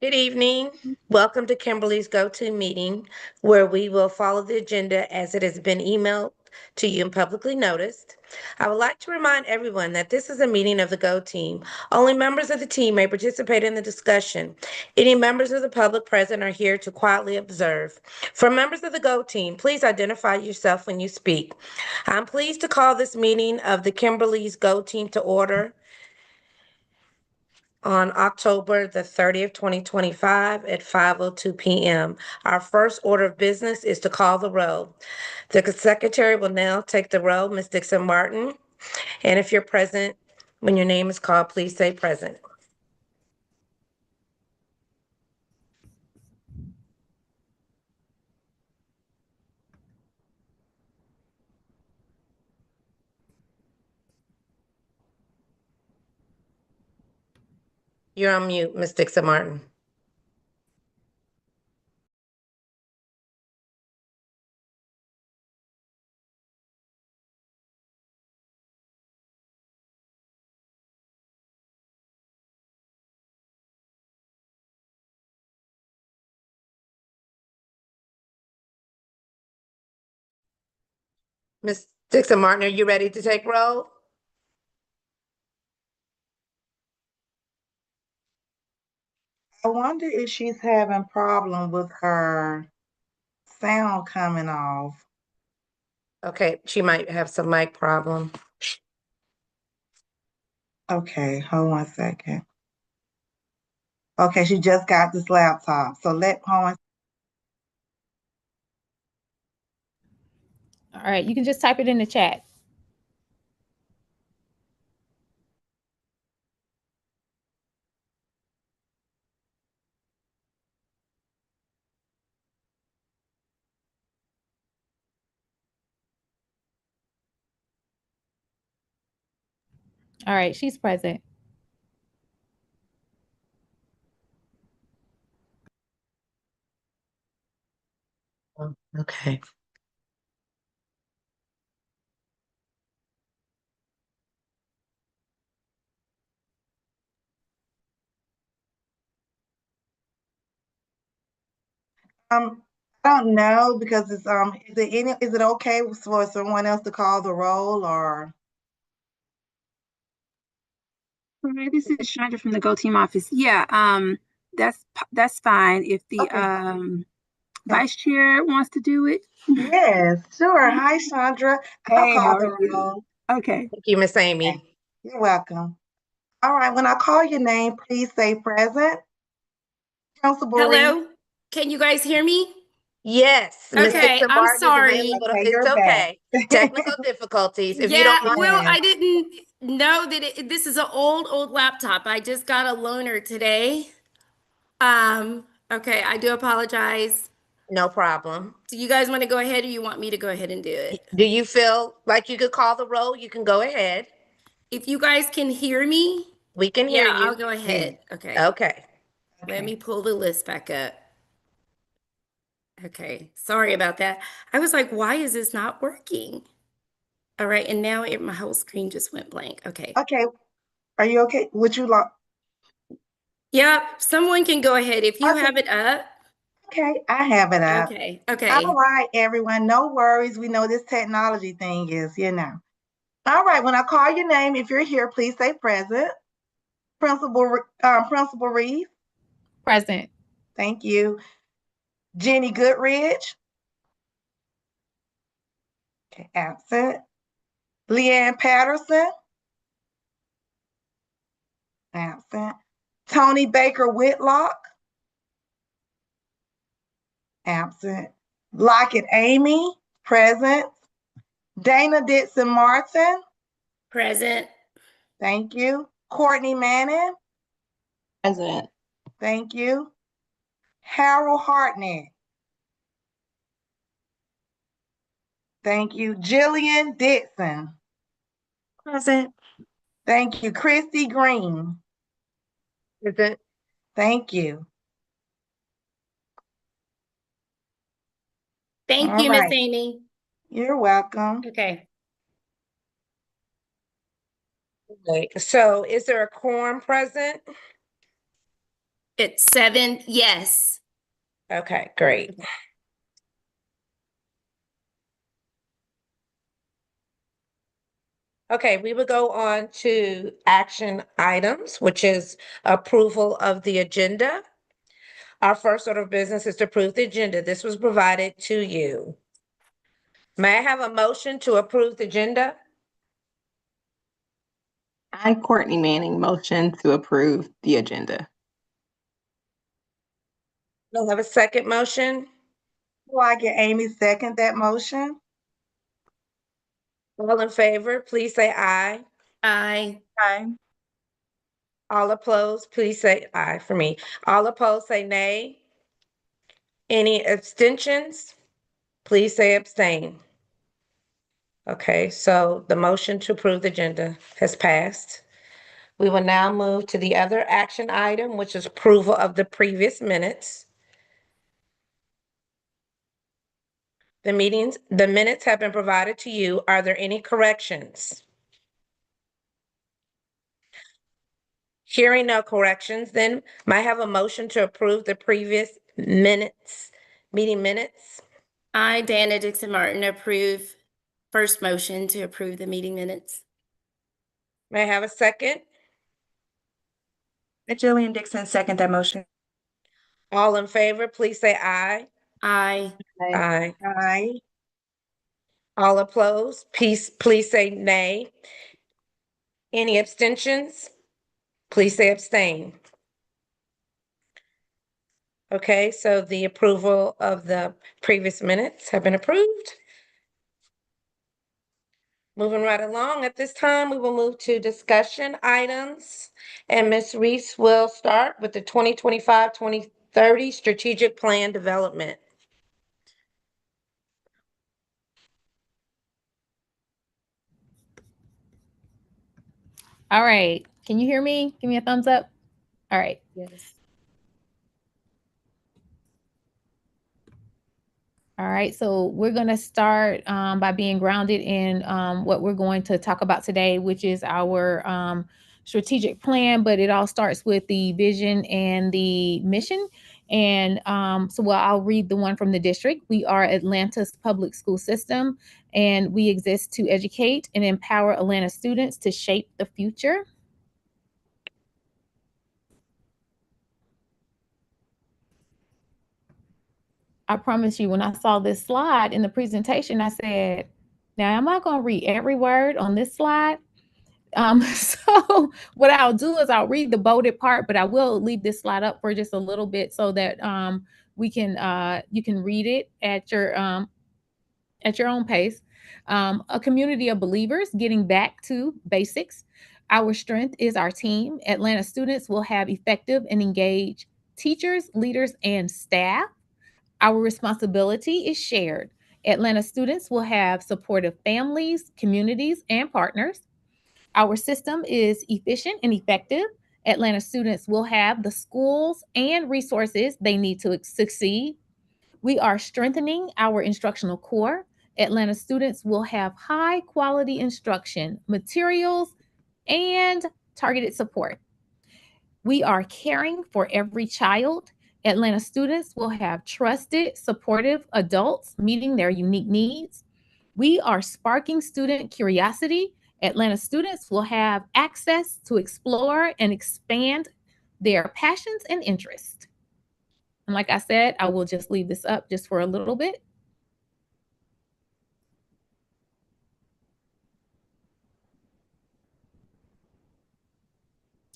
Good evening. Welcome to Kimberly's Go-To Meeting, where we will follow the agenda as it has been emailed to you and publicly noticed. I would like to remind everyone that this is a meeting of the Go Team. Only members of the team may participate in the discussion. Any members of the public present are here to quietly observe. For members of the Go Team, please identify yourself when you speak. I'm pleased to call this meeting of the Kimberly's Go Team to order on October the 30th, 2025 at 5:02 p.m. Our first order of business is to call the roll. The secretary will now take the roll, Ms. Dixon Martin. And if you're present, when your name is called, please say present. You're on mute, Ms. Dixon Martin. Ms. Dixon Martin, are you ready to take roll? I wonder if she's having problem with her sound coming off. Okay, she might have some mic problem. Okay, hold on a second. Okay, she just got this laptop. So hold on. All right, you can just type it in the chat. All right, she's present. Okay. I don't know because it's is it okay for someone else to call the roll or? Hi, this is Chandra from the Go Team office. Yeah, that's fine if the Okay. vice chair wants to do it. Yes, sure. Hi, Chandra. I'll Hey, call how the are you? roll. Okay. Thank you, Miss Okay. Amy. You're welcome. All right, when I call your name, please say present. Principal Reese. Hello, can you guys hear me? Yes, Ms. Okay, Dixon I'm Martin is sorry. available. Okay, It's you're back. okay. Technical difficulties. If you Yeah, don't mind. well, Yes. I didn't know that this is an old laptop. I just got a loaner today. Okay, I do apologize. No problem. Do you guys want to go ahead or you want me to go ahead and do it? Do you feel like you could call the roll? You can go ahead. If you guys can hear me, We can hear yeah, I'll you. go ahead. Okay. Okay. Let me Okay. pull the list back up. Okay, sorry about that. I was like, why is this not working? All right, and now my whole screen just went blank. Okay. Okay. Are you okay? Would you like? Yeah, someone can go ahead if you Okay. have it up. Okay, I have it up. Okay, All okay. right, everyone. No worries. We know this technology thing is. All right, when I call your name, if you're here, please say present. Principal Reese. Present. Thank you. Jenny Goodridge. Okay, absent. Leanne Patterson. Absent. Tony Baker Whitlock. Absent. Lockett Amy. Present. Dana Dixon Martin. Present. Thank you. Courtney Manning. Present. Thank you. Harold Hartnett. Thank you. Jillian Dixon. Present. Thank you. Kristy Green. Present. Thank you. Thank All you, Miss right. Amy. You're welcome. Okay. Okay. So is there a quorum present? It's 7, yes. Okay, great. Okay, we will go on to action items, which is approval of the agenda. Our first order of business is to approve the agenda. This was provided to you. May I have a motion to approve the agenda? I, Courtney Manning, motion to approve the agenda. Do I have a second motion? Before I get Amy second that motion. All in favor, please say aye. Aye. Aye. All opposed, please say aye for me. All opposed, say nay. Any abstentions? Please say abstain. Okay, so the motion to approve the agenda has passed. We will now move to the other action item, which is approval of the previous minutes. The minutes have been provided to you. Are there any corrections? Hearing no corrections, then may I have a motion to approve the previous meeting minutes? I, Dana Dixon Martin, approve first motion to approve the meeting minutes. May I have a second? Jillian Dixon, second that motion. All in favor, please say aye. Aye. Aye. Aye. All opposed, please say nay. Any abstentions? Please say abstain. Okay, so the approval of the previous minutes have been approved. Moving right along, at this time, we will move to discussion items. And Ms. Reese will start with the 2025-2030 strategic plan development. All right. Can you hear me? Give me a thumbs up. All right. Yes. All right, so we're going to start by being grounded in what we're going to talk about today, which is our strategic plan, but it all starts with the vision and the mission. And I'll read the one from the district. We are Atlanta's public school system, and we exist to educate and empower Atlanta students to shape the future. I promise you, when I saw this slide in the presentation, I said, now, am I going to read every word on this slide? So what I'll do is I'll read the bolded part, but I will leave this slide up for just a little bit so that you can read it at your own pace. A community of believers getting back to basics. Our strength is our team. Atlanta students will have effective and engaged teachers, leaders, and staff. Our responsibility is shared. Atlanta students will have supportive families, communities, and partners. Our system is efficient and effective. Atlanta students will have the schools and resources they need to succeed. We are strengthening our instructional core. Atlanta students will have high quality instruction, materials, and targeted support. We are caring for every child. Atlanta students will have trusted, supportive adults meeting their unique needs. We are sparking student curiosity. Atlanta students will have access to explore and expand their passions and interests. And like I said, I will just leave this up just for a little bit.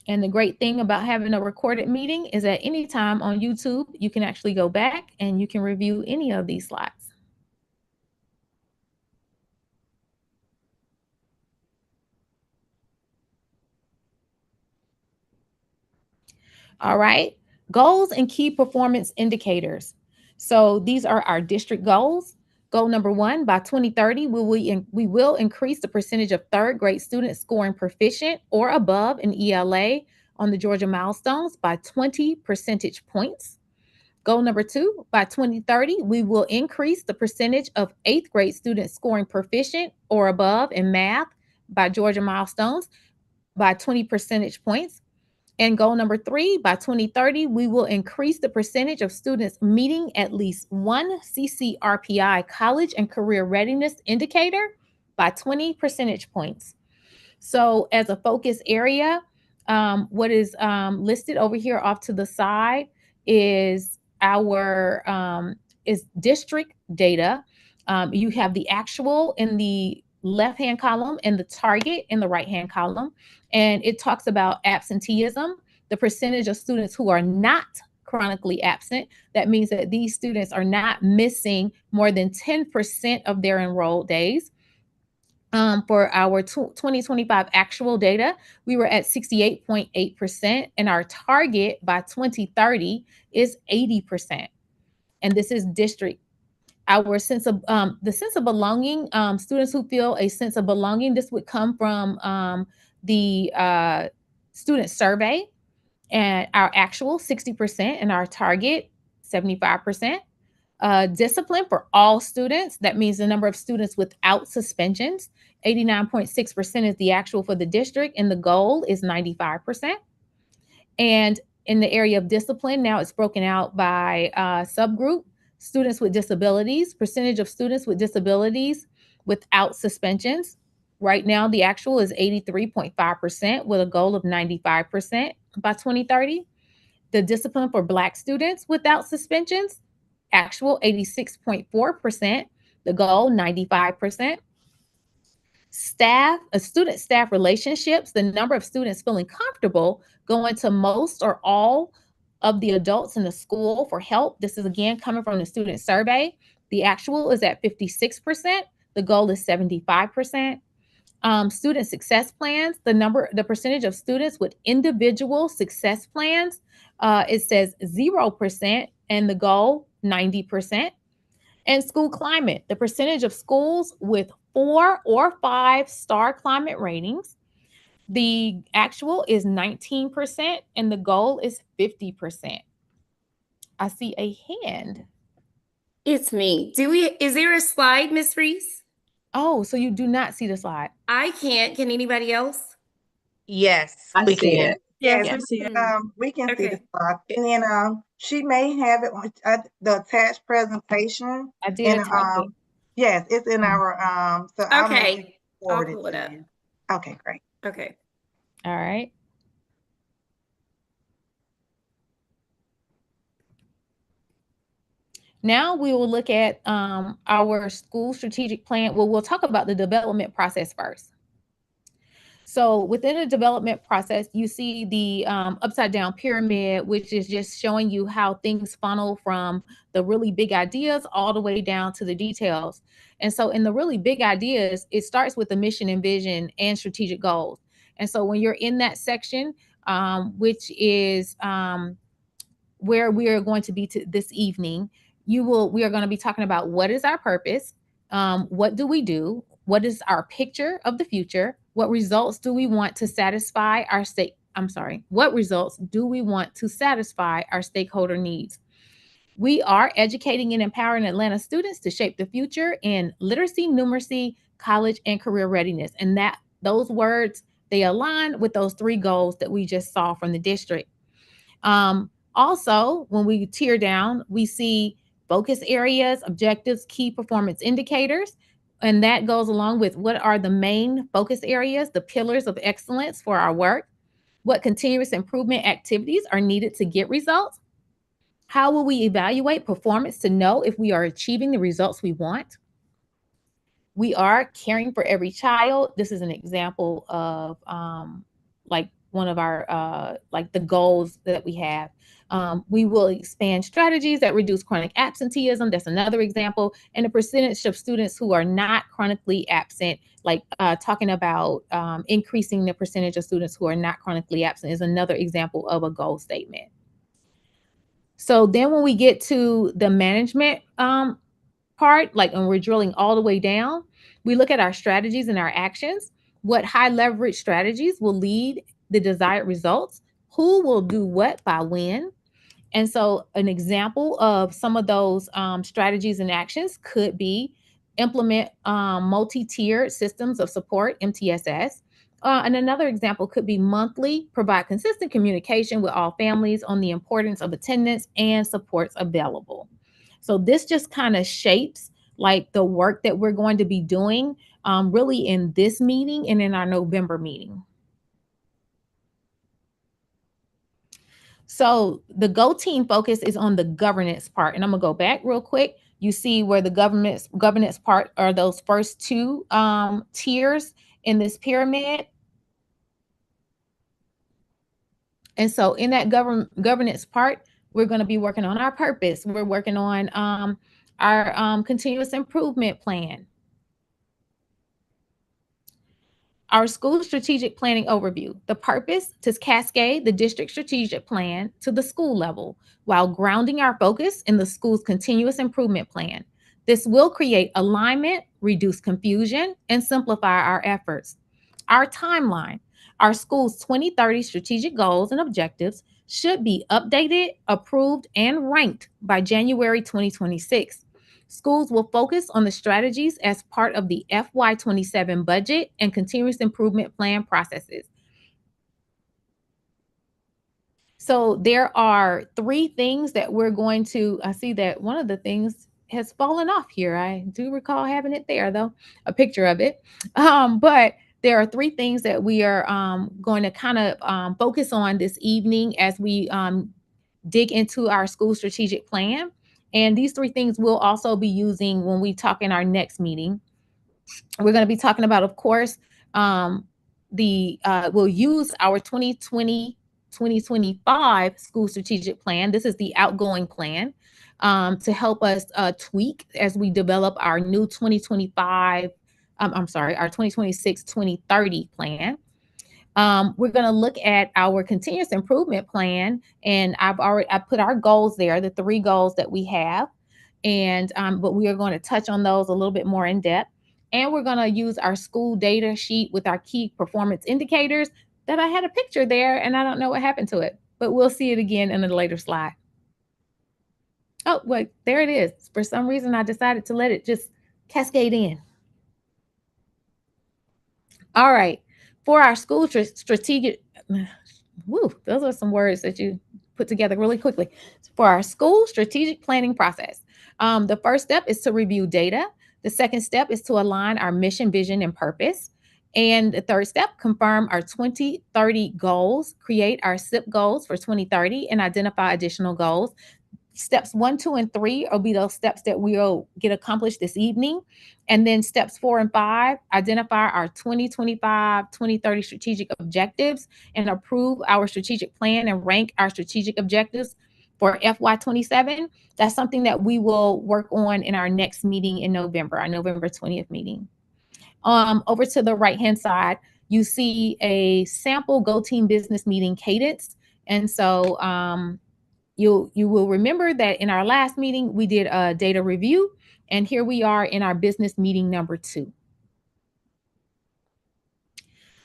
And the great thing about having a recorded meeting is at any time on YouTube, you can actually go back and you can review any of these slides. All right, goals and key performance indicators. So these are our district goals. Goal number 1, by 2030, we will increase the percentage of third grade students scoring proficient or above in ELA on the Georgia milestones by 20 percentage points. Goal number 2, by 2030, we will increase the percentage of 8th grade students scoring proficient or above in math by Georgia milestones by 20 percentage points. And goal number 3, by 2030, we will increase the percentage of students meeting at least one CCRPI, college and career readiness indicator, by 20 percentage points. So as a focus area, what is listed over here off to the side is our is district data. You have the actual in the left-hand column and the target in the right-hand column. And it talks about absenteeism, the percentage of students who are not chronically absent. That means that these students are not missing more than 10% of their enrolled days. For our 2025 actual data, we were at 68.8%, and our target by 2030 is 80%. And this is district. Our sense of the sense of belonging, students who feel a sense of belonging, this would come from the student survey, and our actual 60% and our target 75%. Discipline for all students, that means the number of students without suspensions, 89.6% is the actual for the district, and the goal is 95%. And in the area of discipline, now it's broken out by subgroup. Students with disabilities, percentage of students with disabilities without suspensions. Right now, the actual is 83.5% with a goal of 95% by 2030. The discipline for Black students without suspensions, actual 86.4%, the goal 95%. Student staff relationships, the number of students feeling comfortable going to most or all of the adults in the school for help. This is again coming from the student survey. The actual is at 56%, the goal is 75%. Student success plans, the percentage of students with individual success plans, it says 0%, and the goal 90%. And school climate, the percentage of schools with 4 or 5-star climate ratings, the actual is 19%, and the goal is 50%. I see a hand. It's me. Is there a slide, Miss Reese? Oh, so you do not see the slide. I can't. Can anybody else? Yes, I we see can. it. Yes, Yeah. we see it. We can see the Okay. slide. And then she may have it on the attached presentation. I did And attach it. yes, it's in our so I'll make sure to Okay. forward I'll pull it it to up. you. Okay, great. Okay. All right. Now we will look at our school strategic plan. Well, we'll talk about the development process first. So within the development process, you see the upside down pyramid, which is just showing you how things funnel from the really big ideas all the way down to the details. And so in the really big ideas, it starts with the mission and vision and strategic goals. And so when you're in that section, which is where we are going to be this evening, we are going to be talking about what is our purpose, what do we do, what is our picture of the future, what results do we want to satisfy our what results do we want to satisfy our stakeholder needs. We are educating and empowering Atlanta students to shape the future in literacy, numeracy, college, and career readiness. And that those words, they align with those 3 goals that we just saw from the district. Also, when we tear down, we see focus areas, objectives, key performance indicators, and that goes along with what are the main focus areas, the pillars of excellence for our work, what continuous improvement activities are needed to get results, how will we evaluate performance to know if we are achieving the results we want. We are caring for every child. This is an example of like one of our like the goals that we have. We will expand strategies that reduce chronic absenteeism. That's another example. And the percentage of students who are not chronically absent, like talking about increasing the percentage of students who are not chronically absent, is another example of a goal statement. So then when we get to the management part, like when we're drilling all the way down, we look at our strategies and our actions. What high leverage strategies will lead the desired results? Who will do what by when? And so an example of some of those strategies and actions could be implement multi-tiered systems of support, MTSS, And another example could be monthly, provide consistent communication with all families on the importance of attendance and supports available. So this just kind of shapes like the work that we're going to be doing really in this meeting and in our November meeting. So the Go Team focus is on the governance part. And I'm gonna go back real quick. You see where the governance part are those first two tiers in this pyramid. And so in that governance part, we're going to be working on our purpose. We're working on our continuous improvement plan. Our school strategic planning overview. The purpose to cascade the district strategic plan to the school level while grounding our focus in the school's continuous improvement plan. This will create alignment, reduce confusion, and simplify our efforts. Our timeline. Our school's 2030 strategic goals and objectives should be updated, approved, and ranked by January 2026. Schools will focus on the strategies as part of the FY27 budget and continuous improvement plan processes. So there are 3 things that we're going to, I see that one of the things has fallen off here. I do recall having it there though, a picture of it. But there are 3 things that we are going to kind of focus on this evening as we dig into our school strategic plan. And these 3 things we'll also be using when we talk in our next meeting. We're going to be talking about, of course, we'll use our 2020-2025 school strategic plan. This is the outgoing plan to help us tweak as we develop our new our 2026-2030 plan. We're going to look at our continuous improvement plan, and I put our goals there, the 3 goals that we have, and but we are going to touch on those a little bit more in depth. And we're going to use our school data sheet with our key performance indicators that I had a picture there, and I don't know what happened to it, but we'll see it again in a later slide. Oh, wait, there it is. For some reason, I decided to let it just cascade in. All right. For our school strategic, those are some words that you put together really quickly. For our school strategic planning process, the first step is to review data. The second step is to align our mission, vision, and purpose. And the third step, confirm our 2030 goals, create our SIP goals for 2030, and identify additional goals. Steps 1, 2, and 3 will be those steps that we'll get accomplished this evening. And then steps 4 and 5, identify our 2025-2030 strategic objectives and approve our strategic plan and rank our strategic objectives for FY27. That's something that we will work on in our next meeting in November, our November 20th meeting. Over to the right-hand side, you see a sample Go Team business meeting cadence. And so you will remember that in our last meeting, we did a data review, and here we are in our business meeting number 2.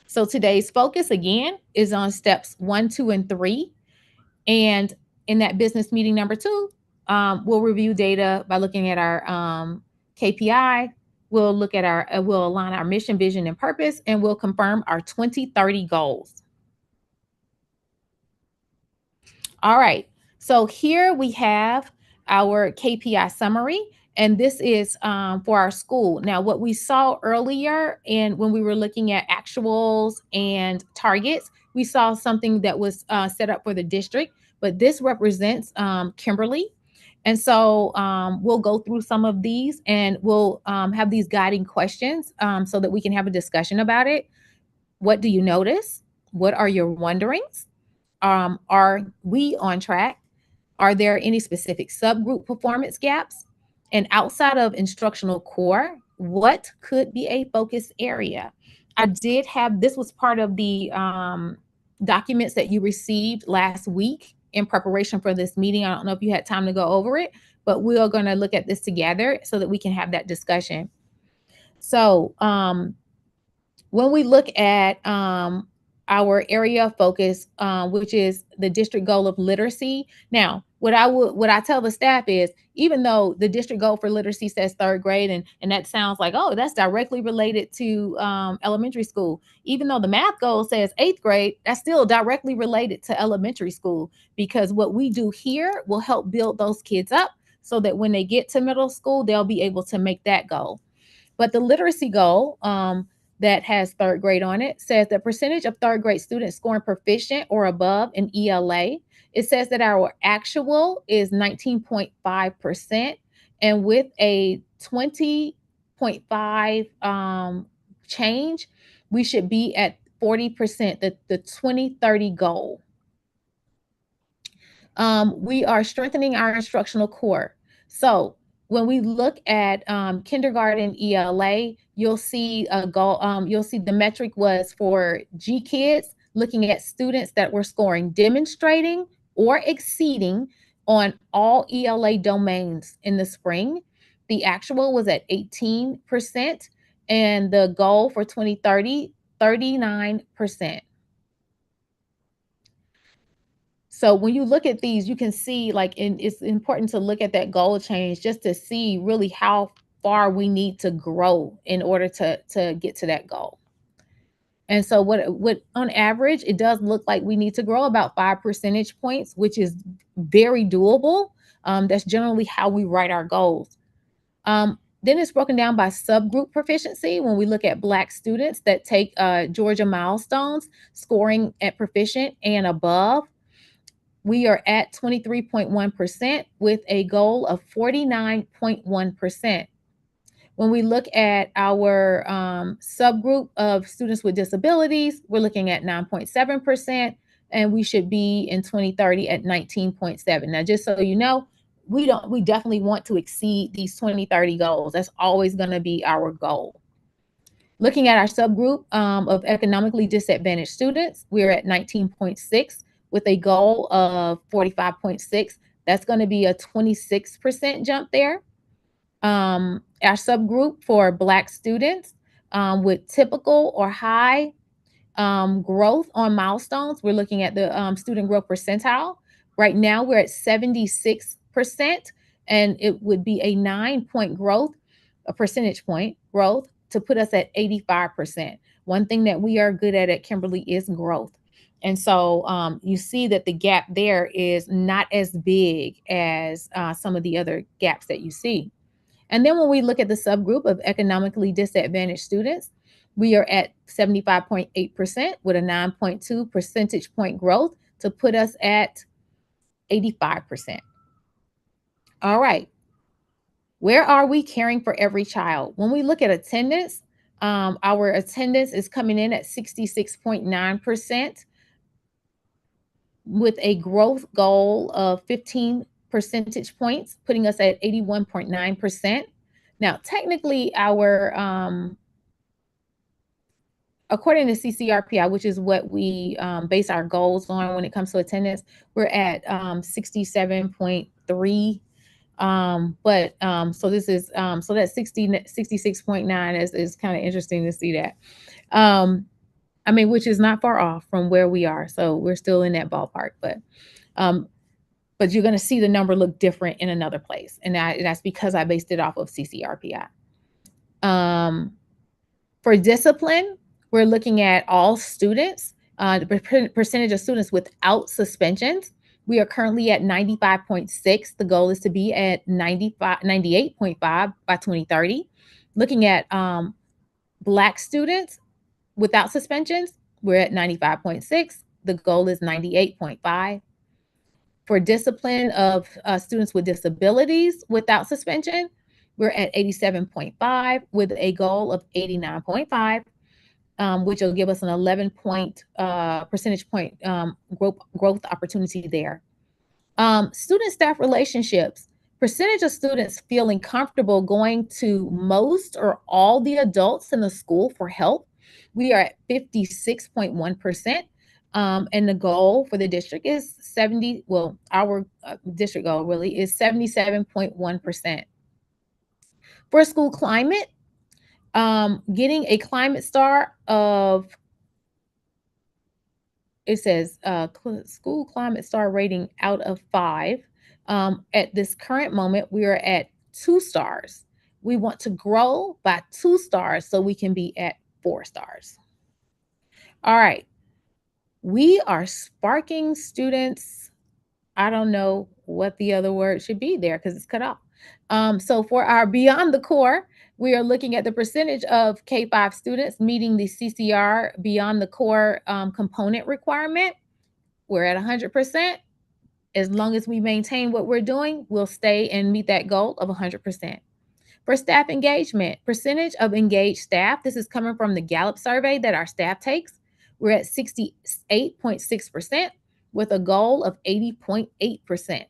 So today's focus again is on steps 1, 2, and 3. And in that business meeting number 2, we'll review data by looking at our KPI. We'll look at we'll align our mission, vision, and purpose, and we'll confirm our 2030 goals. All right. So here we have our KPI summary, and this is for our school. Now, what we saw earlier and when we were looking at actuals and targets, we saw something that was set up for the district, but this represents Kimberly. And so we'll go through some of these, and we'll have these guiding questions so that we can have a discussion about it. What do you notice? What are your wonderings? Are we on track? Are there any specific subgroup performance gaps? And outside of instructional core, what could be a focus area? I did have, this was part of the documents that you received last week in preparation for this meeting. I don't know if you had time to go over it, but we are going to look at this together so that we can have that discussion. So when we look at our area of focus, which is the district goal of literacy. Now, what I tell the staff is, even though the district goal for literacy says 3rd grade, and that sounds like, oh, that's directly related to elementary school. Even though the math goal says 8th grade, that's still directly related to elementary school, because what we do here will help build those kids up so that when they get to middle school, they'll be able to make that goal. But the literacy goal that has 3rd grade on it says the percentage of 3rd grade students scoring proficient or above in ELA. It says that our actual is 19.5%, and with a 20.5 change, we should be at 40%, the 2030 goal. We are strengthening our instructional core. So when we look at kindergarten ELA, you'll see a goal. You'll see the metric was for G kids, looking at students that were scoring demonstrating or exceeding on all ELA domains in the spring. The actual was at 18%, and the goal for 2030, 39%. So when you look at these, you can see it's important to look at that goal change just to see really how far we need to grow in order to get to that goal. And so what on average, it does look like we need to grow about 5 percentage points, which is very doable. That's generally how we write our goals. Then it's broken down by subgroup proficiency. When we look at Black students that take Georgia milestones, scoring at proficient and above, we are at 23.1% with a goal of 49.1%. When we look at our subgroup of students with disabilities, we're looking at 9.7%, and we should be in 2030 at 19.7. Now, just so you know, we definitely want to exceed these 2030 goals. That's always going to be our goal. Looking at our subgroup of economically disadvantaged students, we're at 19.6 with a goal of 45.6. That's going to be a 26% jump there. Our subgroup for Black students with typical or high growth on milestones, we're looking at the student growth percentile. Right now, we're at 76%, and it would be a 9-point growth, a percentage point growth, to put us at 85%. One thing that we are good at Kimberly is growth. And so you see that the gap there is not as big as some of the other gaps that you see. And then when we look at the subgroup of economically disadvantaged students, we are at 75.8% with a 9.2 percentage point growth to put us at 85%. All right. Where are we caring for every child? When we look at attendance, our attendance is coming in at 66.9% with a growth goal of 15 percentage points, putting us at 81.9%. Now, technically, our according to CCRPI, which is what we base our goals on when it comes to attendance, we're at 67.3. So this is so that 66.9 is kind of interesting to see that. I mean, which is not far off from where we are. So we're still in that ballpark, but you're going to see the number look different in another place. And that's because I based it off of CCRPI. For discipline, we're looking at all students, the percentage of students without suspensions. We are currently at 95.6. The goal is to be at 98.5 by 2030. Looking at Black students without suspensions, we're at 95.6. The goal is 98.5. For discipline of students with disabilities without suspension, we're at 87.5 with a goal of 89.5, which will give us an 11 percentage point growth opportunity there. Student staff relationships, percentage of students feeling comfortable going to most or all the adults in the school for help. We are at 56.1%. And the goal for the district is our district goal really is 77.1%. For school climate, getting a climate star of, it says school climate star rating out of 5. At this current moment, we are at 2 stars. We want to grow by 2 stars so we can be at 4 stars. All right. We are sparking students. I don't know what the other word should be there because it's cut off. So for our Beyond the Core, we are looking at the percentage of K-5 students meeting the CCR Beyond the Core component requirement. We're at 100%. As long as we maintain what we're doing, we'll stay and meet that goal of 100%. For staff engagement, percentage of engaged staff, this is coming from the Gallup survey that our staff takes. We're at 68.6% with a goal of 80.8%.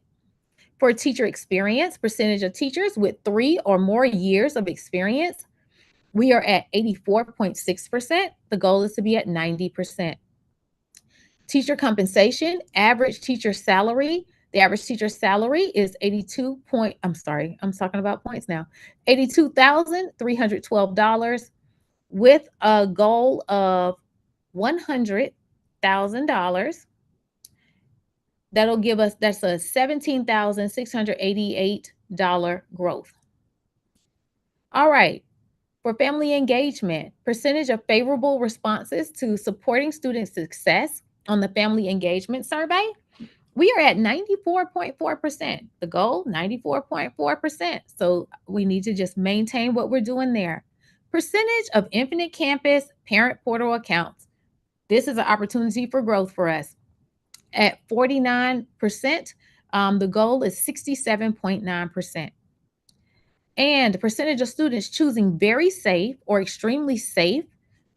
For teacher experience, percentage of teachers with 3 or more years of experience, we are at 84.6%. The goal is to be at 90%. Teacher compensation, average teacher salary. The average teacher salary is $82,312 with a goal of $100,000. That'll give us, that's a $17,688 growth. All right. For family engagement, percentage of favorable responses to supporting student success on the family engagement survey, we are at 94.4%. The goal, 94.4%. So we need to just maintain what we're doing there. Percentage of Infinite Campus parent portal accounts. This is an opportunity for growth for us. At 49%, the goal is 67.9%. And the percentage of students choosing very safe or extremely safe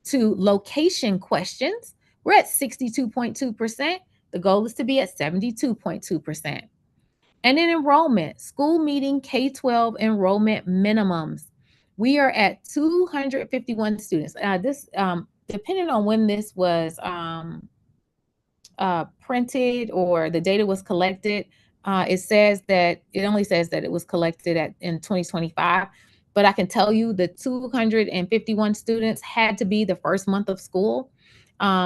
to location questions, we're at 62.2%. The goal is to be at 72.2%. And in enrollment, school meeting K-12 enrollment minimums, we are at 251 students. This, depending on when this was printed or the data was collected, it only says that it was collected in 2025. But I can tell you the 251 students had to be the first month of school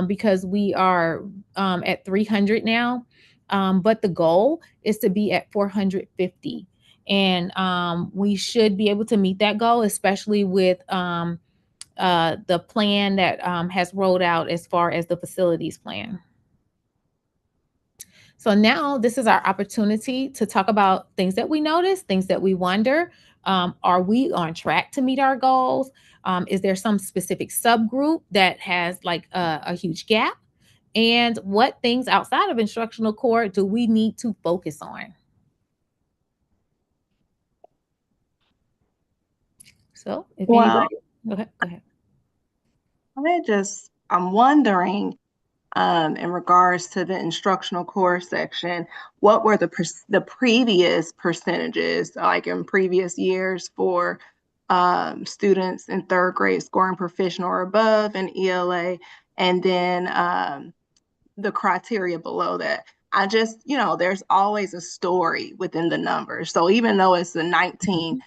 because we are at 300 now. But the goal is to be at 450. And we should be able to meet that goal, especially with the plan that has rolled out as far as the facilities plan. So now this is our opportunity to talk about things that we notice, things that we wonder. Are we on track to meet our goals? Is there some specific subgroup that has like a huge gap? And what things outside of instructional core do we need to focus on? So if anybody, go ahead. I'm wondering, in regards to the instructional core section, what were the previous percentages, like in previous years, for students in 3rd grade scoring proficient or above in ELA, and then the criteria below that? I just, there's always a story within the numbers. So even though it's the 19,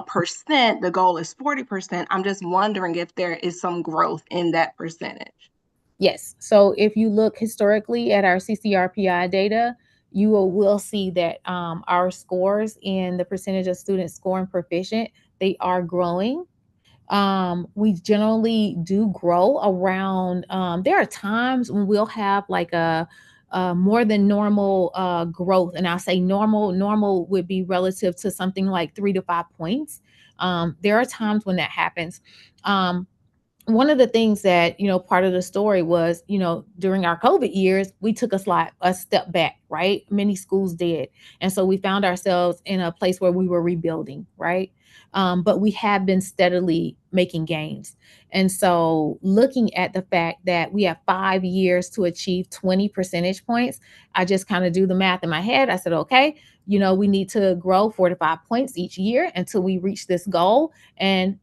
percent, the goal is 40%. I'm just wondering if there is some growth in that percentage. Yes. So if you look historically at our CCRPI data, you will see that our scores in the percentage of students scoring proficient, they are growing. We generally do grow around, there are times when we'll have like a more than normal growth. And I'll say normal would be relative to something like 3 to 5 points. There are times when that happens. One of the things that, part of the story was, during our COVID years, we took a step back, right? Many schools did. And so we found ourselves in a place where we were rebuilding, right? But we have been steadily making gains. And so looking at the fact that we have 5 years to achieve 20 percentage points, I just kind of do the math in my head. I said, okay, we need to grow 4 to 5 points each year until we reach this goal. And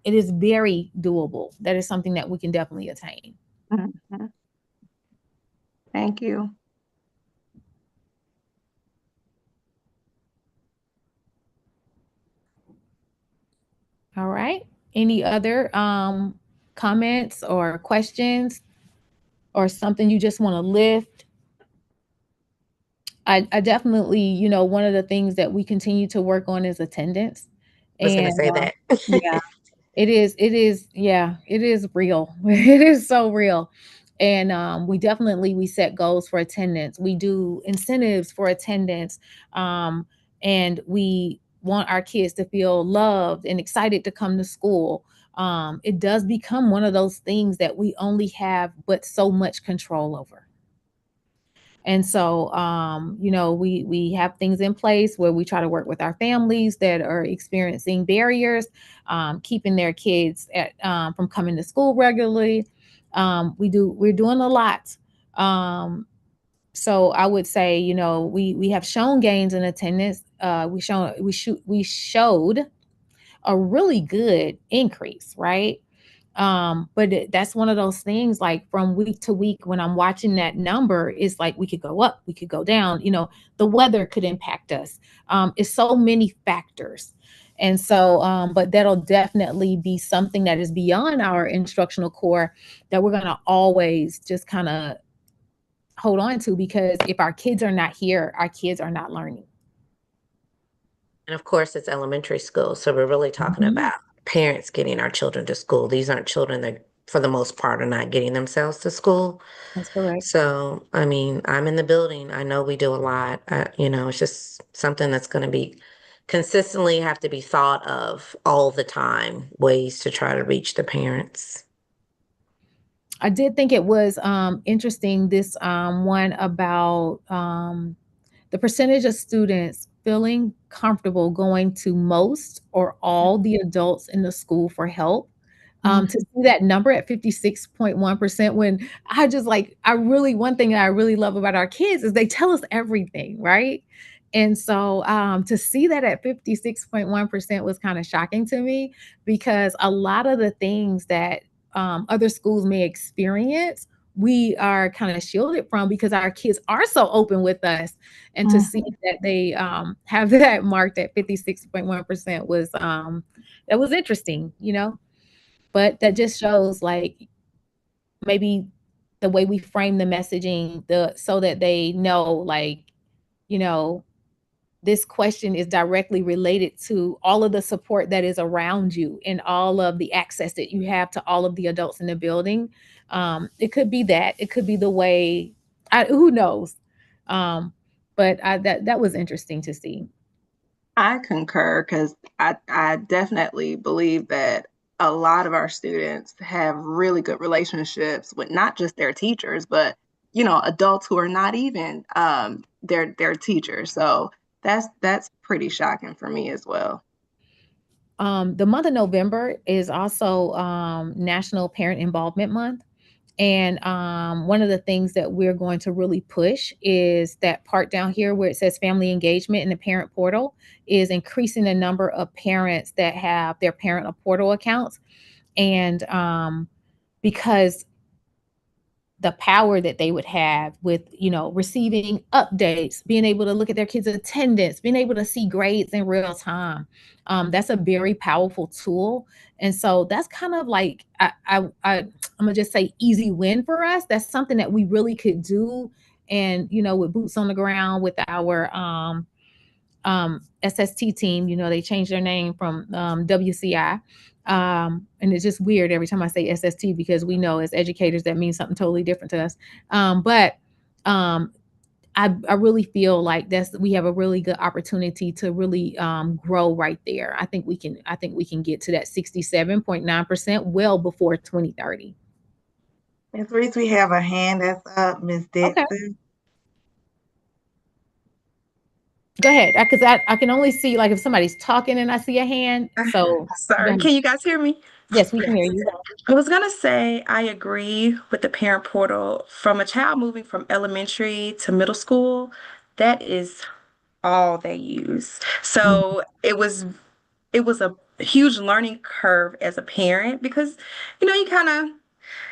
it is very doable. That is something that we can definitely attain. Mm-hmm. Thank you. All right. Any other comments or questions or something you just want to lift? I definitely, one of the things that we continue to work on is attendance. I was going to And say that. yeah, yeah, it is real. It is so real. And we set goals for attendance. We do incentives for attendance. Um, and we want our kids to feel loved and excited to come to school. It does become one of those things that we only have but so much control over. And so, we have things in place where we try to work with our families that are experiencing barriers, keeping their kids from coming to school regularly. We're doing a lot. So I would say, we have shown gains in attendance. We showed a really good increase, right? But that's one of those things, like from week to week, when I'm watching that number, it's like we could go up, we could go down, the weather could impact us. It's so many factors. And so, but that'll definitely be something that is beyond our instructional core that we're going to always just kind of hold on to, because if our kids are not here, our kids are not learning. And of course, it's elementary school. So we're really talking about parents getting our children to school. These aren't children that, for the most part, are not getting themselves to school. That's correct. So, I mean, I'm in the building. I know we do a lot. It's just something that's going to be consistently have to be thought of all the time, ways to try to reach the parents. I did think it was interesting, this one about the percentage of students feeling comfortable going to most or all the adults in the school for help. To see that number at 56.1%, when one thing that I really love about our kids is they tell us everything, right? And so to see that at 56.1% was kind of shocking to me, because a lot of the things that other schools may experience, we are kind of shielded from, because our kids are so open with us. And to see that they have that marked at 56.1% was that was interesting, but that just shows, like, maybe the way we frame the messaging, so that they know, like, this question is directly related to all of the support that is around you and all of the access that you have to all of the adults in the building. It could be that. It could be the way. Who knows? But that was interesting to see. I concur, because I definitely believe that a lot of our students have really good relationships with not just their teachers, but adults who are not even their teachers. So that's pretty shocking for me as well. The month of November is also National Parent Involvement Month. And one of the things that we're going to really push is that part down here where it says family engagement in the parent portal, is increasing the number of parents that have their parent portal accounts. And because the power that they would have with, receiving updates, being able to look at their kids' attendance, being able to see grades in real time. That's a very powerful tool. And so that's kind of like, I'm gonna just say, easy win for us. That's something that we really could do. And, with boots on the ground with our SST team, they changed their name from WCI. And it's just weird every time I say SST, because we know as educators that means something totally different to us. But I really feel like we have a really good opportunity to really grow right there. I think we can get to that 67.9% well before 2030. Ms. Reese, we have a hand that's up, Ms. Dixon. Okay. Go ahead, because I can only see, like, if somebody's talking and I see a hand. So Sorry, can you guys hear me? Yes, we can hear you. I was gonna say I agree with the parent portal. From a child moving from elementary to middle school, that is all they use. So it was a huge learning curve as a parent, because you kind of,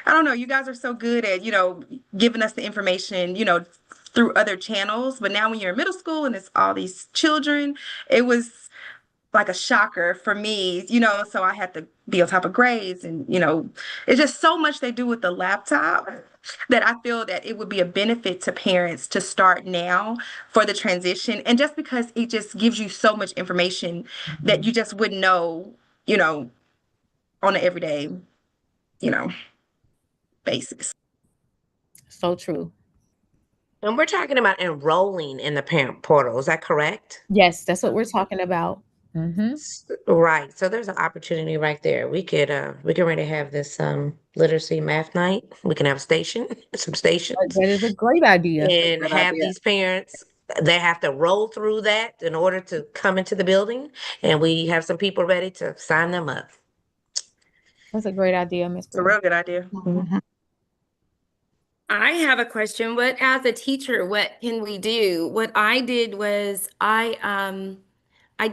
I don't know, you guys are so good at giving us the information through other channels, but now when you're in middle school and it's all these children, it was like a shocker for me, you know, so I had to be on top of grades and, you know, it's just so much they do with the laptop that I feel that it would be a benefit to parents to start now for the transition. And just because it just gives you so much information that you just wouldn't know, you know, on an everyday, you know, basis. So true. And we're talking about enrolling in the parent portal. Is that correct? Yes, that's what we're talking about. Mm-hmm. Right. So there's an opportunity right there. We could ready to have this literacy math night. We can have a station, some stations, That is a great idea. and Good have idea. these parents, they have to roll through that in order to come into the building, and we have some people ready to sign them up. That's a great idea, Miss It's a Bree. real good idea. Mhm. I have a question. What, as a teacher, what can we do? What I did was I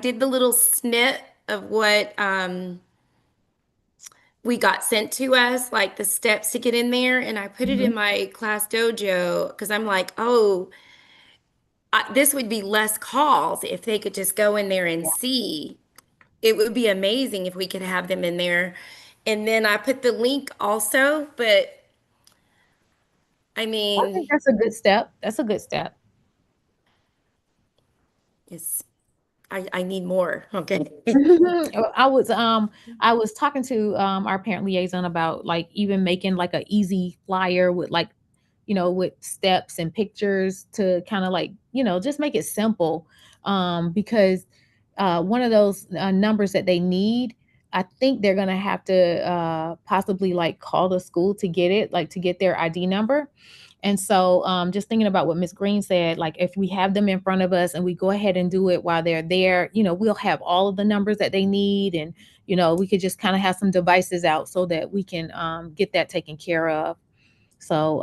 did the little snip of what we got sent to us, like the steps to get in there, and I put it in my class dojo because I'm like, oh, this would be less calls if they could just go in there and see. It would be amazing if we could have them in there. And then I put the link also, but I I think mean, that's a good step. That's a good step. it's I need more. Okay. I was talking to our parent liaison about like even making like a easy flyer with like, you know, with steps and pictures to kind of like, you know, just make it simple. Because one of those numbers that they need, I think they're gonna have to possibly like call the school to get it, like to get their ID number. And so just thinking about what Miss Green said, like if we have them in front of us and we go ahead and do it while they're there, you know, we'll have all of the numbers that they need. And, you know, we could just kind of have some devices out so that we can get that taken care of. So,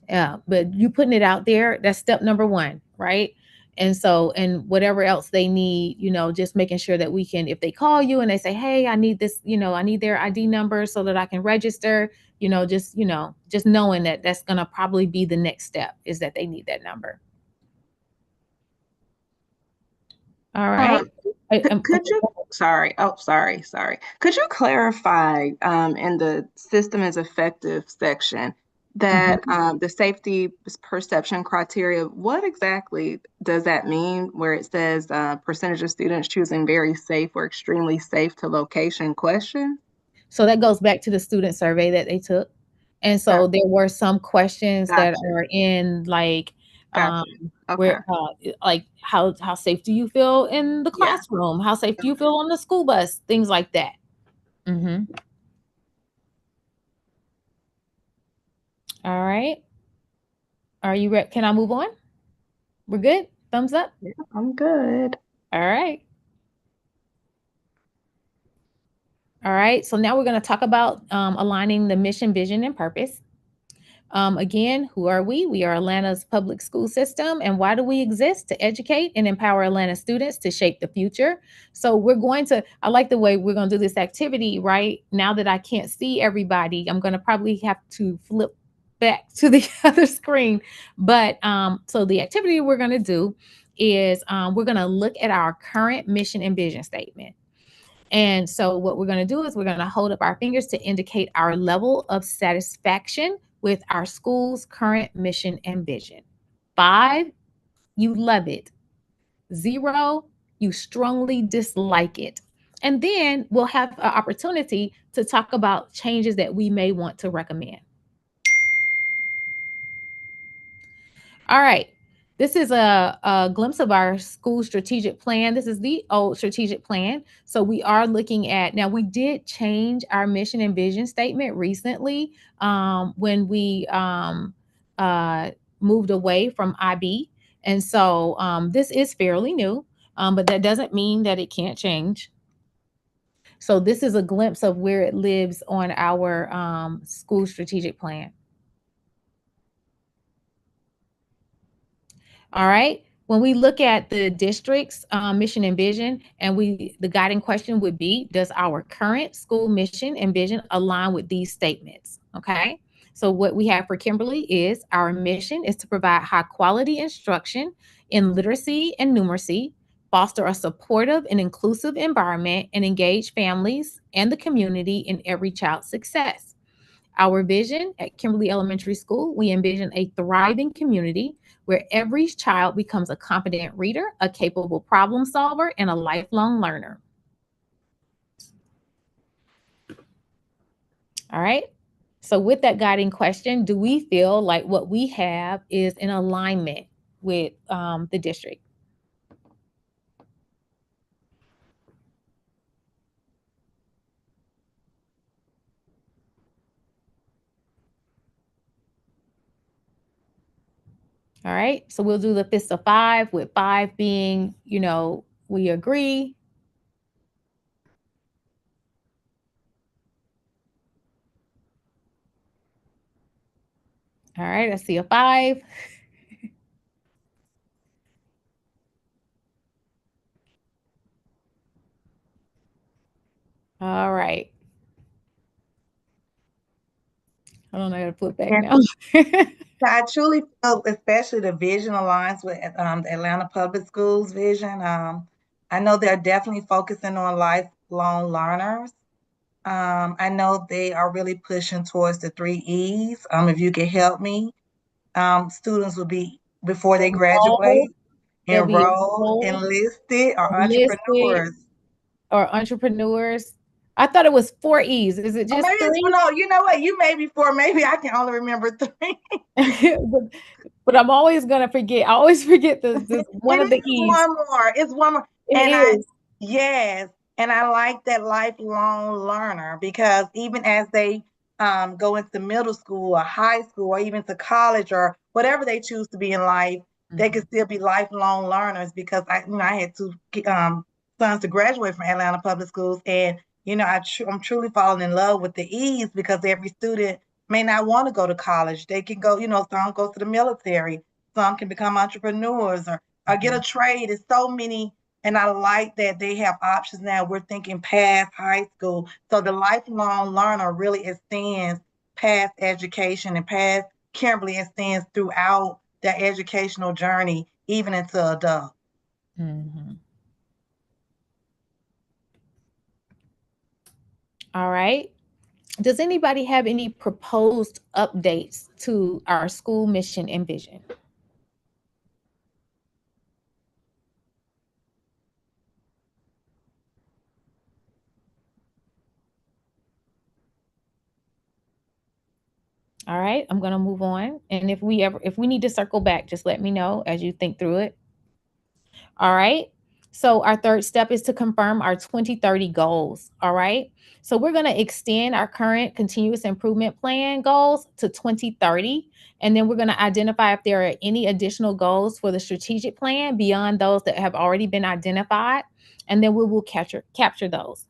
yeah, but you putting it out there, that's step number one, right? And so, and whatever else they need, you know, just making sure that we can, if they call you and they say, hey, I need this, you know, I need their ID number so that I can register, you know, just knowing that that's going to probably be the next step is that they need that number. All right. Could you, sorry. Could you clarify in the system is effective section that the safety perception criteria, what exactly does that mean where it says percentage of students choosing very safe or extremely safe to location question? So that goes back to the student survey that they took. And so Gotcha. there were some questions that Gotcha. are in like Gotcha. where like how safe do you feel in the Yeah. classroom? How safe do you feel on the school bus? Things like that. All right. Are you ready? Can I move on? We're good? Thumbs up? Yeah, I'm good. All right. All right. So now we're going to talk about aligning the mission, vision, and purpose. Again, who are we? We are Atlanta's public school system. And why do we exist? To educate and empower Atlanta students to shape the future. So we're going to, I like the way we're going to do this activity, right? Now that I can't see everybody, I'm going to probably have to flip back to the other screen. But so the activity we're going to do is we're going to look at our current mission and vision statement. And so what we're going to do is we're going to hold up our fingers to indicate our level of satisfaction with our school's current mission and vision. 5, you love it. 0, you strongly dislike it. And then we'll have an opportunity to talk about changes that we may want to recommend. All right. This is a glimpse of our school strategic plan. This is the old strategic plan. So we are looking at, now we did change our mission and vision statement recently when we moved away from IB. And so this is fairly new, but that doesn't mean that it can't change. So this is a glimpse of where it lives on our school strategic plan. All right. When we look at the district's mission and vision, and the guiding question would be, does our current school mission and vision align with these statements? Okay. So what we have for Kimberly is our mission is to provide high quality instruction in literacy and numeracy foster a supportive and inclusive environment, and engage families and the community in every child's success. Our vision at Kimberly Elementary School, we envision a thriving community where every child becomes a confident reader, a capable problem solver, and a lifelong learner. All right. So with that guiding question, do we feel like what we have is in alignment with the district? All right. So we'll do the fist of 5, with 5 being, we agree. All right. I see a 5. All right. I don't know how to flip back now. I truly feel, especially the vision aligns with the Atlanta Public Schools vision. I know they're definitely focusing on lifelong learners. I know they are really pushing towards the 3 E's. If you could help me, students will be, before they graduate, They'll be enrolled, enlisted, or entrepreneurs. Or entrepreneurs. I thought it was 4 E's. Is it just 3? No, you know what? You may be 4. Maybe I can only remember 3. but I'm always gonna forget. I always forget this one of the E's. One more. It's one more. Yes. And I like that lifelong learner, because even as they go into middle school or high school or even to college or whatever they choose to be in life, they can still be lifelong learners, because I had 2 sons to graduate from Atlanta Public Schools, and I'm truly falling in love with the E's, because every student may not want to go to college. They can go, some go to the military, some can become entrepreneurs or get a trade. It's so many. And I like that they have options now. We're thinking past high school. So the lifelong learner really extends past education and past Kimberly extends throughout their educational journey, even into adult. Mm-hmm. All right. Does anybody have any proposed updates to our school mission and vision? All right, I'm going to move on. And if we need to circle back, just let me know as you think through it. All right. So our third step is to confirm our 2030 goals. All right. So we're going to extend our current continuous improvement plan goals to 2030. And then we're going to identify if there are any additional goals for the strategic plan beyond those that have already been identified. And then we will capture those.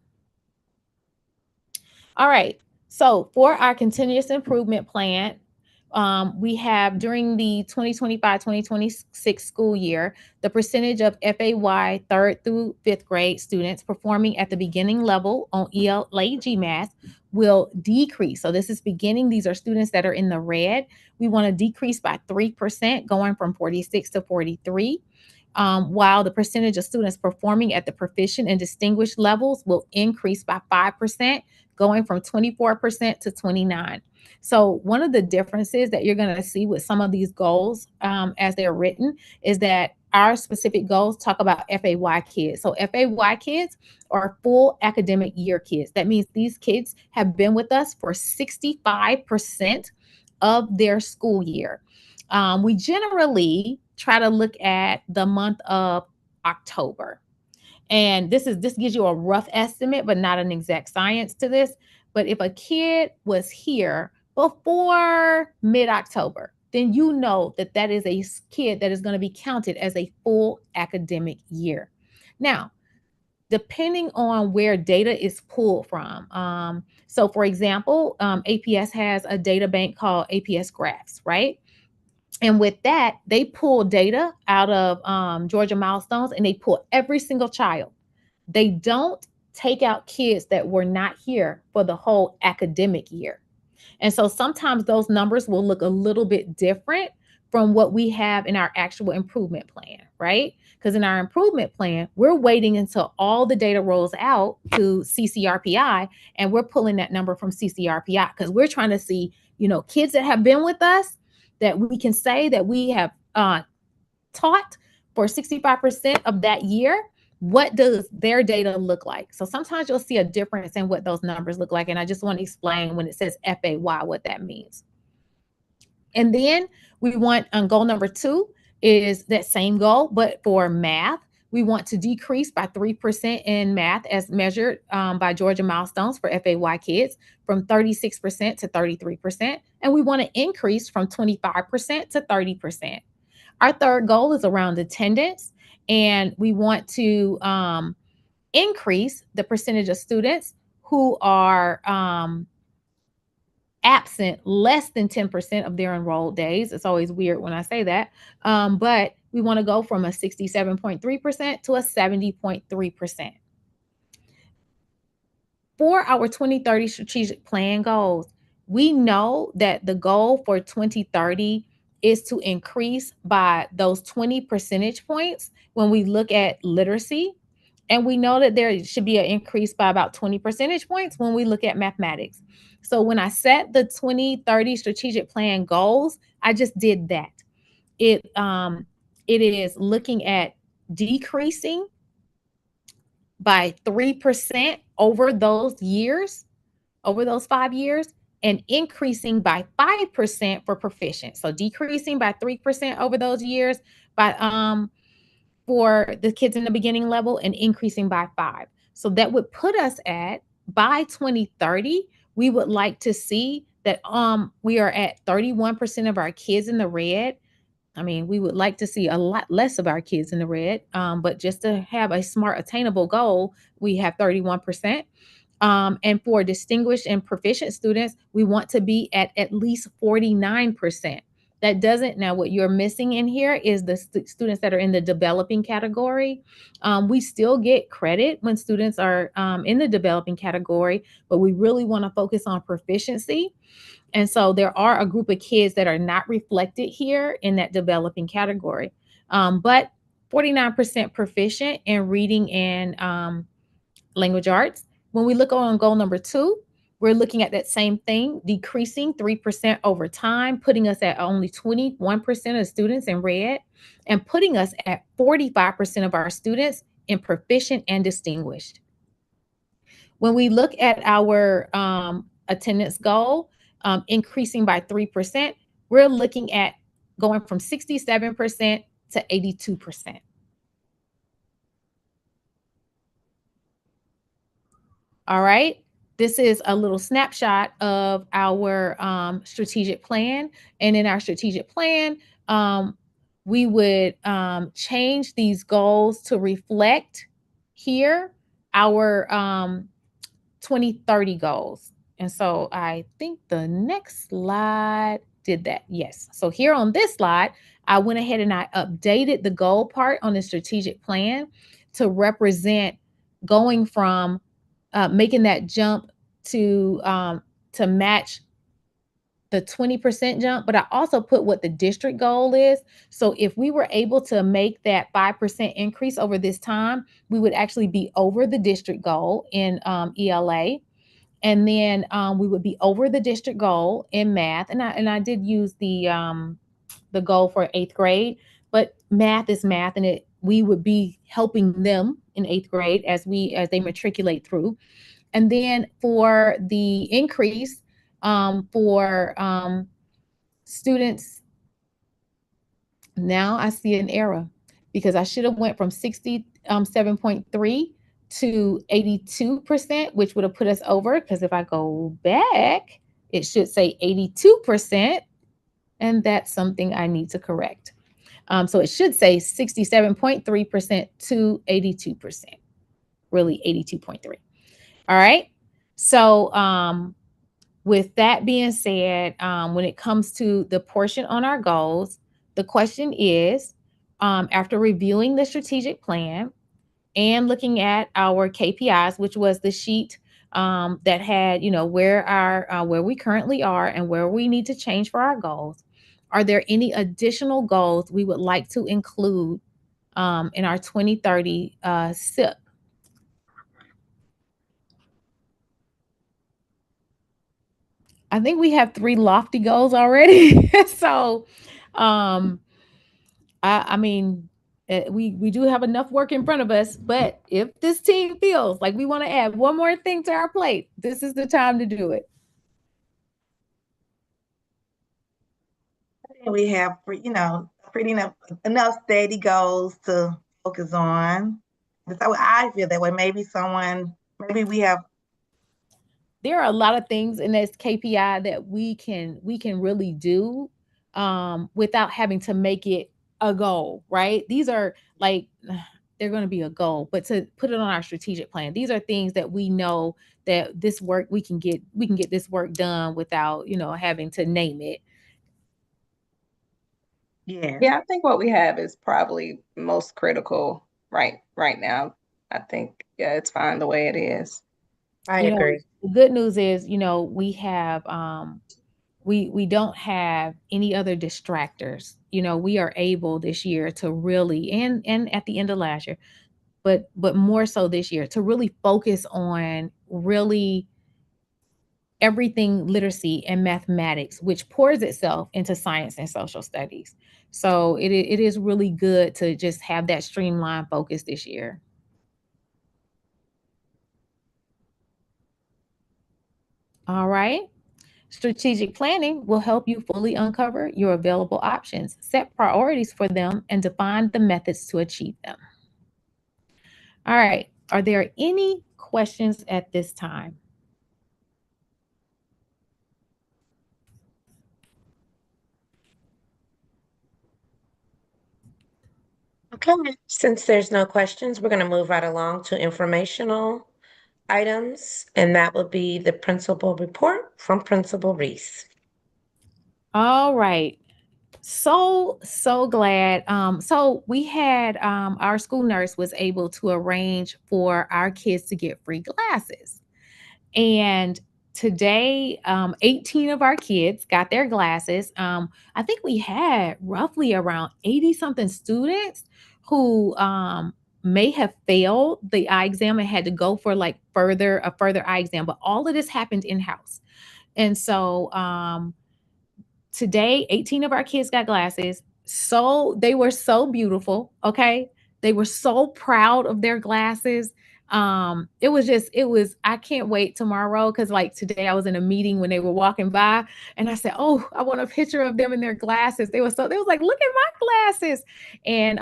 All right. So for our continuous improvement plan, we have, during the 2025-2026 school year, the percentage of FAY 3rd through 5th grade students performing at the beginning level on ELA GMAT will decrease. So this is beginning. These are students that are in the red. We want to decrease by 3%, going from 46 to 43. While the percentage of students performing at the proficient and distinguished levels will increase by 5%, going from 24% to 29%. So one of the differences that you're going to see with some of these goals as they're written is that our specific goals talk about FAY kids. So FAY kids are full academic year kids. That means these kids have been with us for 65% of their school year. We generally try to look at the month of October. And this gives you a rough estimate, but not an exact science to this. But if a kid was here before mid-October, then you know that is a kid that is going to be counted as a full academic year. Now, depending on where data is pulled from. So for example, APS has a data bank called APS Graphs, right? And with that, they pull data out of Georgia Milestones, and they pull every single child. They don't take out kids that were not here for the whole academic year. And so sometimes those numbers will look a little bit different from what we have in our actual improvement plan, right? Because in our improvement plan, we're waiting until all the data rolls out to CCRPI, and we're pulling that number from CCRPI because we're trying to see, kids that have been with us that we can say that we have taught for 65% of that year. What does their data look like? So sometimes you'll see a difference in what those numbers look like. And I just want to explain when it says FAY, what that means. And then we want on goal number 2 is that same goal, but for math, we want to decrease by 3% in math as measured by Georgia Milestones for FAY kids from 36% to 33%. And we want to increase from 25% to 30%. Our third goal is around attendance, and we want to increase the percentage of students who are absent less than 10% of their enrolled days. It's always weird when I say that, but we want to go from a 67.3% to a 70.3%. For our 2030 strategic plan goals, we know that the goal for 2030 is to increase by those 20 percentage points when we look at literacy. And we know that there should be an increase by about 20 percentage points when we look at mathematics. So when I set the 2030 strategic plan goals, I just did that. It is looking at decreasing by 3% over those years, over those 5 years, and increasing by 5% for proficient. So decreasing by 3% over those years for the kids in the beginning level and increasing by 5. So that would put us at, by 2030, we would like to see that we are at 31% of our kids in the red. I mean, we would like to see a lot less of our kids in the red, but just to have a smart, attainable goal, we have 31%. And for distinguished and proficient students, we want to be at least 49%. That doesn't, now what you're missing in here is the students that are in the developing category. We still get credit when students are in the developing category, but we really want to focus on proficiency. And so there are a group of kids that are not reflected here in that developing category, but 49% proficient in reading and language arts. When we look on goal number 2, we're looking at that same thing, decreasing 3% over time, putting us at only 21% of students in red, and putting us at 45% of our students in proficient and distinguished. When we look at our attendance goal, increasing by 3%, we're looking at going from 67% to 82%. All right. This is a little snapshot of our strategic plan. And in our strategic plan, we would change these goals to reflect here our 2030 goals. And so I think the next slide did that. Yes. So here on this slide, I went ahead and I updated the goal part on the strategic plan to represent going from making that jump to match the 20% jump, but I also put what the district goal is. So if we were able to make that 5% increase over this time, we would actually be over the district goal in ELA. And then we would be over the district goal in math. And I did use the goal for 8th grade, but math is math, and we would be helping them in 8th grade as they matriculate through. And then for the increase for students, now I see an error because I should have went from 67.3 to 82%, which would have put us over, because if I go back, it should say 82%, and that's something I need to correct. So it should say 67.3% to 82%, really 82.3. All right. So with that being said, when it comes to the portion on our goals, the question is, after reviewing the strategic plan and looking at our KPIs, which was the sheet that had, where we currently are and where we need to change for our goals, Are there any additional goals we would like to include in our 2030 SIP? I think we have 3 lofty goals already. So, I mean, we do have enough work in front of us, but if this team feels like we want to add one more thing to our plate, this is the time to do it. We have, pretty enough steady goals to focus on. That's how I feel that way. Maybe we have. There are a lot of things in this KPI that we can really do without having to make it a goal, right? These are like, they're going to be a goal, but to put it on our strategic plan, these are things that we know that this work, we can get this work done without, having to name it. Yeah, I think what we have is probably most critical right now. I think, yeah, it's fine the way it is. I agree. The good news is, we have we don't have any other distractors. We are able this year to really, and at the end of last year, but more so this year, to really focus on really everything literacy and mathematics, which pours itself into science and social studies. So it is really good to just have that streamlined focus this year. All right. Strategic planning will help you fully uncover your available options, set priorities for them, and define the methods to achieve them. All right. Are there any questions at this time? Okay, since there's no questions, we're going to move right along to informational items, and that will be the principal report from Principal Reese. All right. So glad. So we had our school nurse was able to arrange for our kids to get free glasses. And today, 18 of our kids got their glasses. I think we had roughly around 80 something students who may have failed the eye exam and had to go for like a further eye exam, but all of this happened in-house. And so today, 18 of our kids got glasses. So they were so beautiful. Okay. They were so proud of their glasses. I can't wait tomorrow. Cause like today I was in a meeting when they were walking by and I said, oh, I want a picture of them in their glasses. They was like, look at my glasses. And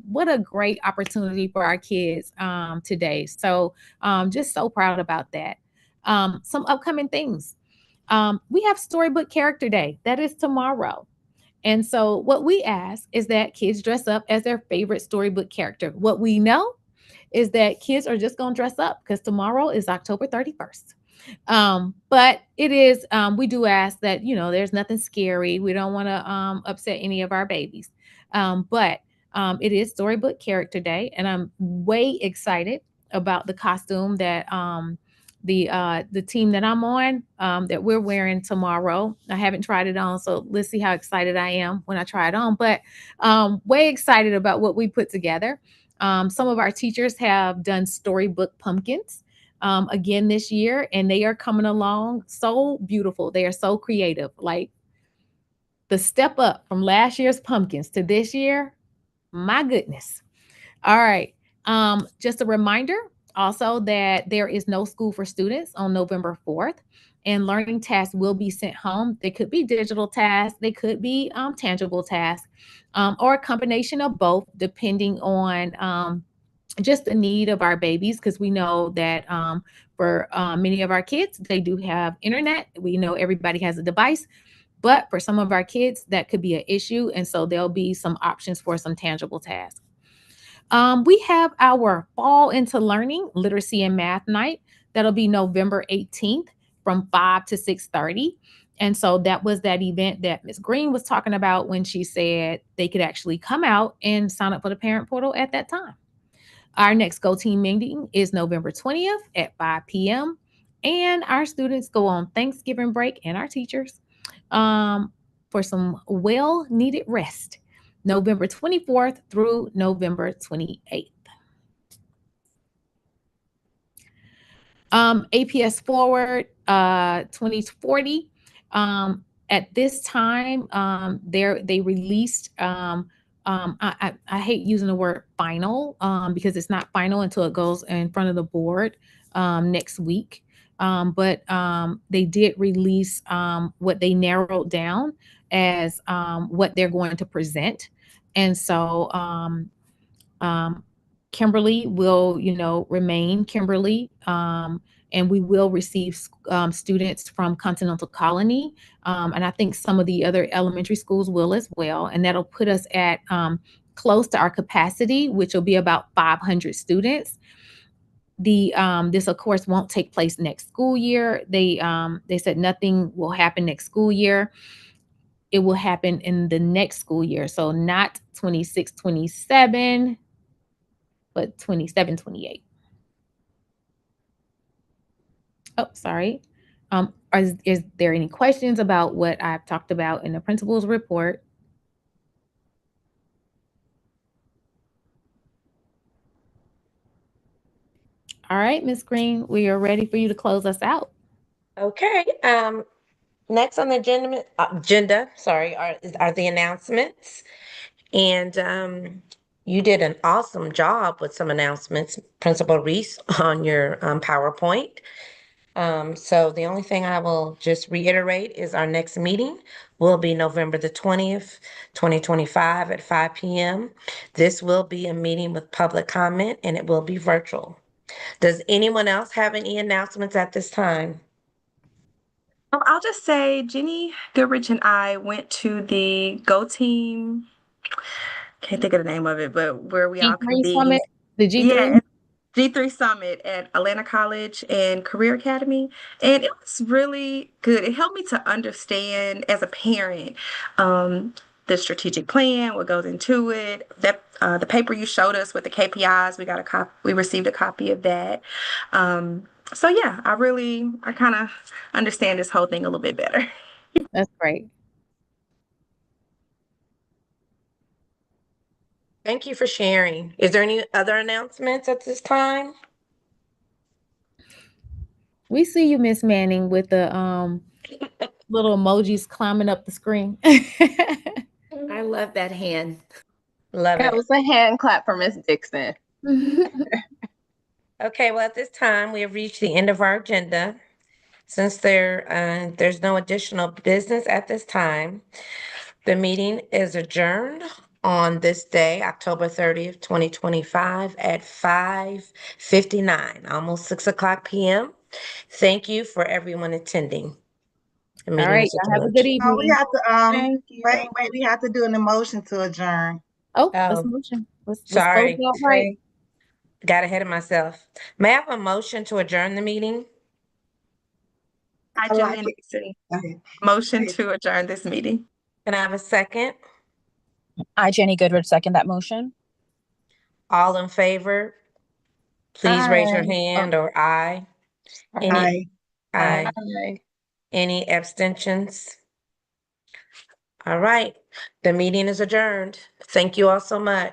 what a great opportunity for our kids today. So just so proud about that. Some upcoming things. We have Storybook Character Day. That is tomorrow. And so what we ask is that kids dress up as their favorite storybook character. What we know is that kids are just going to dress up because tomorrow is October 31st. But it is, we do ask that, there's nothing scary. We don't want to upset any of our babies. But it is Storybook Character Day. And I'm way excited about the costume that the team that I'm on, that we're wearing tomorrow. I haven't tried it on, so let's see how excited I am when I try it on. But way excited about what we put together. Some of our teachers have done storybook pumpkins again this year, and they are coming along so beautiful. They are so creative. Like the step up from last year's pumpkins to this year, my goodness. All right. Just a reminder also that there is no school for students on November 4th, and learning tasks will be sent home. They could be digital tasks, they could be tangible tasks, or a combination of both, depending on just the need of our babies, because we know that for many of our kids, they do have internet. We know everybody has a device, but for some of our kids, that could be an issue. And so there'll be some options for some tangible tasks. We have our Fall into Learning Literacy and Math Night. That'll be November 18th from 5 to 6:30. And so that was that event that Ms. Green was talking about when she said they could actually come out and sign up for the parent portal at that time. Our next Go Team meeting is November 20th at 5 p.m. And our students go on Thanksgiving break, and our teachers. for some well-needed rest, November 24th through November 28th. APS Forward 2040. At this time, they released, I hate using the word final because it's not final until it goes in front of the board next week. But they did release what they narrowed down as what they're going to present. And so Kimberly will, remain Kimberly, and we will receive students from Continental Colony, and I think some of the other elementary schools will as well, and that'll put us at close to our capacity, which will be about 500 students. This of course won't take place next school year. They said nothing will happen next school year. It will happen in the next school year, so not 26-27. But 27-28. Oh, sorry. Is there any questions about what I've talked about in the principal's report? All right, Ms. Green, we are ready for you to close us out. Okay. Next on the agenda, are the announcements. And you did an awesome job with some announcements, Principal Reese, on your PowerPoint. So the only thing I will just reiterate is our next meeting will be November the 20th, 2025 at 5 p.m. This will be a meeting with public comment and it will be virtual. Does anyone else have any announcements at this time? I'll just say Jenny Goodrich and I went to the Go Team. Can't think of the name of it, but where we all G3 convened. Summit, the G3? Yeah, G3 Summit at Atlanta College and Career Academy. And it was really good. It helped me to understand as a parent the strategic plan, what goes into it. That the paper you showed us with the KPIs, we received a copy of that. So yeah, I kind of understand this whole thing a little bit better. That's great. Thank you for sharing. Is there any other announcements at this time? We see you, Miss Manning, with the little emojis climbing up the screen. I love that hand. Love That it. was a hand clap for Miss Dixon. Okay, well, at this time, we have reached the end of our agenda. Since there's no additional business at this time, the meeting is adjourned on this day, October 30th, 2025 at 5:59, almost 6 o'clock p.m. Thank you for everyone attending. The All meeting right, is y'all have a adjourned. good Oh, we evening. have to Thank you. wait, we have to do an emotion to adjourn. Oh, let's Oh, motion. Let's close sorry. it out right. Got ahead of myself. May I have a motion to adjourn the meeting? Hi, I like Jillian. it. Okay. Motion to adjourn this meeting. Can I have a second? I, Jenny Goodrich, second that motion. All in favor, please raise your Aye. hand or aye. Aye. Aye. Aye. Any abstentions? All right, the meeting is adjourned. Thank you all so much.